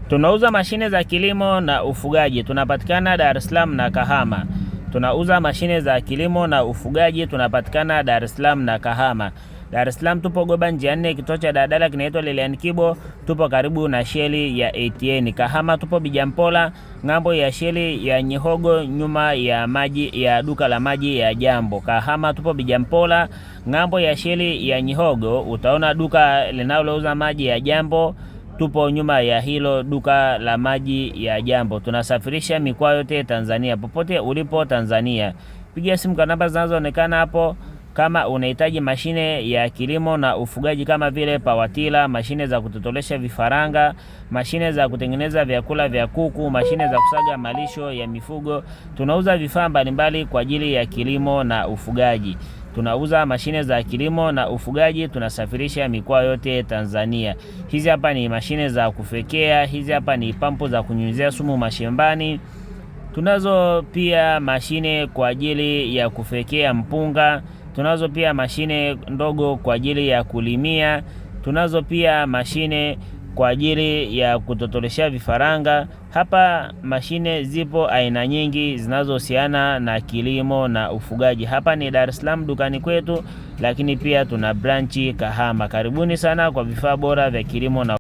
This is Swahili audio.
Tunauza mashine za kilimo na ufugaji. Tunapatikana Dar es Salaam na Kahama. Tunauza mashine za kilimo na ufugaji. Tunapatikana Dar es Salaam na Kahama. Dar es Salaam tupo Goba njia 4, kituo cha daladala kinaitwa Lilian Kibo, tupo karibu na sheli ya ATN. Kahama tupo Bijampola, ngambo ya sheli ya Nyihogo, nyuma ya maji ya duka la maji ya Jambo. Kahama tupo Bijampola, ngambo ya sheli ya Nyihogo, utaona duka linalouza maji ya Jambo. Tupo nyuma ya hilo duka la maji ya Jambo. Tunasafirisha mikoa yote Tanzania, popote ulipo Tanzania. Pigia simu kwa namba zinazoonekana hapo kama unahitaji mashine ya kilimo na ufugaji kama vile pawatila, mashine za kutotolesha vifaranga, mashine za kutengeneza vyakula vya kuku, mashine za kusaga malisho ya mifugo. Tunauza vifaa mbalimbali kwa ajili ya kilimo na ufugaji. Tunauza mashine za kilimo na ufugaji, tunasafirisha mikoa yote Tanzania. Hizi hapa ni mashine za kufekea, hizi hapa ni pampu za kunyunyizia sumu mashambani. Tunazo pia mashine kwa ajili ya kufekea mpunga. Tunazo pia mashine ndogo kwa ajili ya kulimia. Tunazo pia mashine kwa ajili ya kutotoleshea vifaranga. Hapa mashine zipo aina nyingi zinazohusiana na kilimo na ufugaji. Hapa ni Dar es Salaam dukani kwetu, lakini pia tuna branchi Kahama. Karibuni sana kwa vifaa bora vya kilimo na